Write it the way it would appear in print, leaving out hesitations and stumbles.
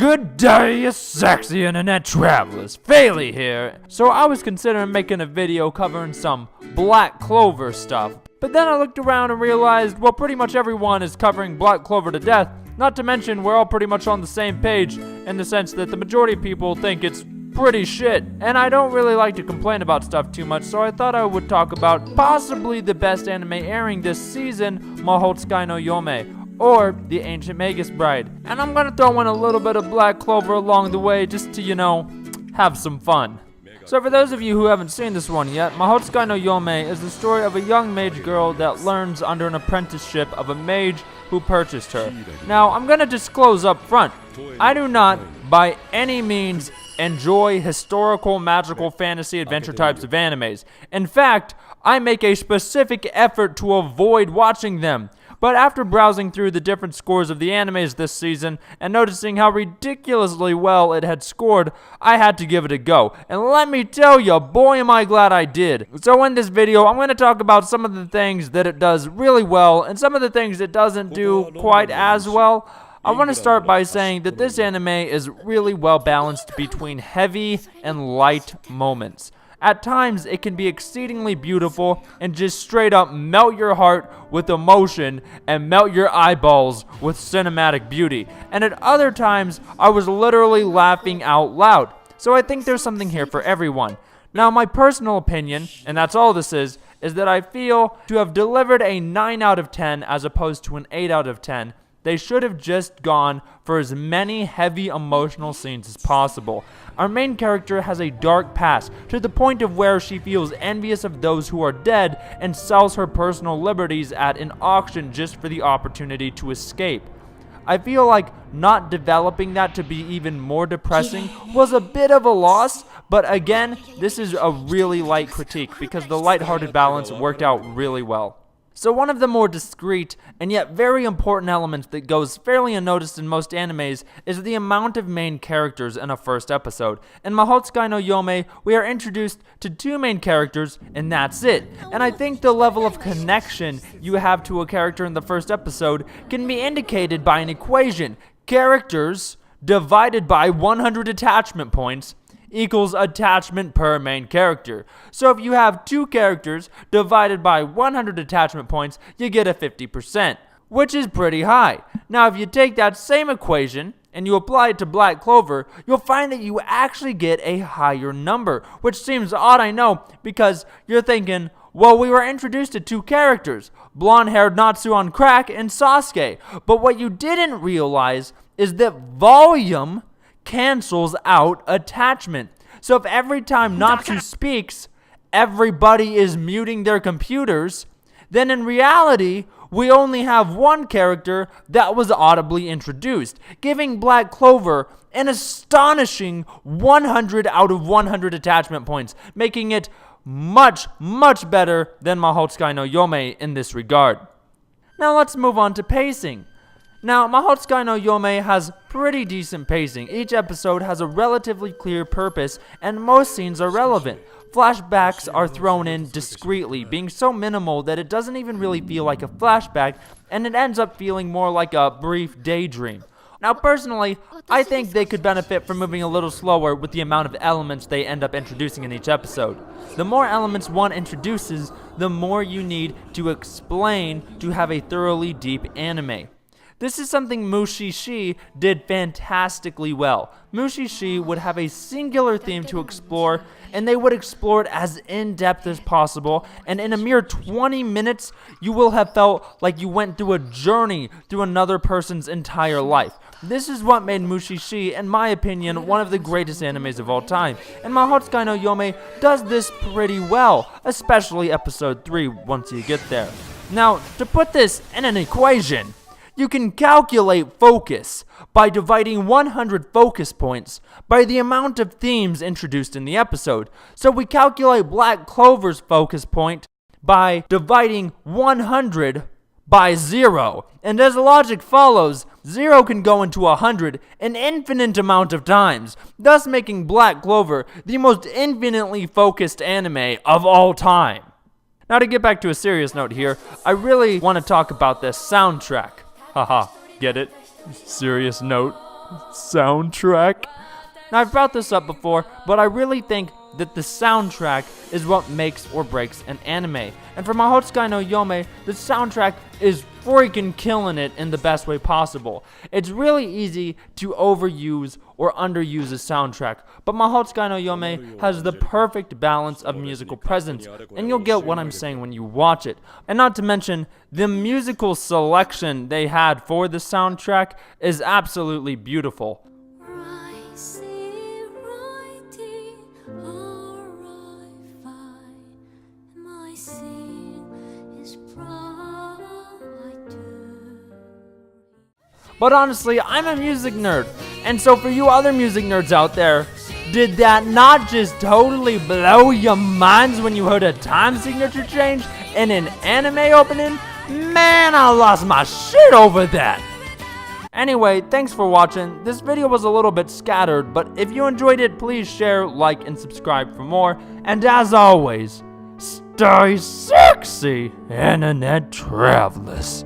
Good day, you sexy internet travelers. Failey here. So I was considering making a video covering some Black Clover stuff. But then I looked around and realized, well, pretty much everyone is covering Black Clover to death. Not to mention, we're all pretty much on the same page in the sense that the majority of people think it's pretty shit. And I don't really like to complain about stuff too much, so I thought I would talk about possibly the best anime airing this season, mahoutsukai no yome, or the Ancient Magus Bride. And I'm gonna throw in a little bit of Black Clover along the way just to, have some fun. So for those of you who haven't seen this one yet, Mahoutsukai no Yome is the story of a young mage girl that learns under an apprenticeship of a mage who purchased her. Now, I'm gonna disclose up front, I do not, by any means, enjoy historical, magical, fantasy, adventure types of animes. In fact, I make a specific effort to avoid watching them. But after browsing through the different scores of the animes this season and noticing how ridiculously well it had scored, I had to give it a go. And let me tell you, boy am I glad I did. So in this video, I'm going to talk about some of the things that it does really well and some of the things it doesn't do quite as well. I want to start by saying that this anime is really well balanced between heavy and light moments. At times, it can be exceedingly beautiful and just straight up melt your heart with emotion and melt your eyeballs with cinematic beauty. And at other times, I was literally laughing out loud. So I think there's something here for everyone. Now, my personal opinion, and that's all this is that I feel to have delivered a 9 out of 10 as opposed to an 8 out of 10. They should have just gone for as many heavy emotional scenes as possible. Our main character has a dark past, to the point of where she feels envious of those who are dead and sells her personal liberties at an auction just for the opportunity to escape. I feel like not developing that to be even more depressing was a bit of a loss, but again, this is a really light critique because the lighthearted balance worked out really well. So one of the more discreet and yet very important elements that goes fairly unnoticed in most animes is the amount of main characters in a first episode. In Mahoutsukai no Yome, we are introduced to 2 main characters and that's it. And I think the level of connection you have to a character in the first episode can be indicated by an equation. Characters divided by 100 attachment points equals attachment per main character. So if you have 2 characters divided by 100 attachment points, you get a 50%, which is pretty high. Now if you take that same equation and you apply it to Black Clover, you'll find that you actually get a higher number, which seems odd, I know, because you're thinking, well, we were introduced to 2 characters, blonde-haired Natsu on crack and Sasuke, but what you didn't realize is that volume cancels out attachment. So if every time Natsu speaks, everybody is muting their computers, then in reality, we only have 1 character that was audibly introduced, giving Black Clover an astonishing 100 out of 100 attachment points, making it much, much better than Mahoutsukai no Yome in this regard. Now let's move on to pacing. Now, Mahoutsukai no Yome has pretty decent pacing. Each episode has a relatively clear purpose, and most scenes are relevant. Flashbacks are thrown in discreetly, being so minimal that it doesn't even really feel like a flashback, and it ends up feeling more like a brief daydream. Now, personally, I think they could benefit from moving a little slower with the amount of elements they end up introducing in each episode. The more elements one introduces, the more you need to explain to have a thoroughly deep anime. This is something Mushishi did fantastically well. Mushishi would have a singular theme to explore, and they would explore it as in-depth as possible, and in a mere 20 minutes, you will have felt like you went through a journey through another person's entire life. This is what made Mushishi, in my opinion, one of the greatest animes of all time, and Mahoutsukai no Yome does this pretty well, especially episode 3 once you get there. Now, to put this in an equation, you can calculate focus by dividing 100 focus points by the amount of themes introduced in the episode. So we calculate Black Clover's focus point by dividing 100 by 0. And as logic follows, 0 can go into 100 an infinite amount of times, thus making Black Clover the most infinitely focused anime of all time. Now to get back to a serious note here, I really want to talk about this soundtrack. Haha, get it? Serious note. soundtrack. Now, I've brought this up before, but I really think that the soundtrack is what makes or breaks an anime. And for Mahoutsukai no Yome, the soundtrack is freaking killing it in the best way possible. It's really easy to overuse or underuse a soundtrack, but Mahoutsukai no Yome has the perfect balance of musical presence, and you'll get what I'm saying when you watch it. And not to mention, the musical selection they had for the soundtrack is absolutely beautiful. But honestly, I'm a music nerd, and so for you other music nerds out there, did that not just totally blow your minds when you heard a time signature change in an anime opening? Man, I lost my shit over that! Anyway, thanks for watching. This video was a little bit scattered, but if you enjoyed it, please share, like, and subscribe for more. And as always, stay sexy, internet travelers.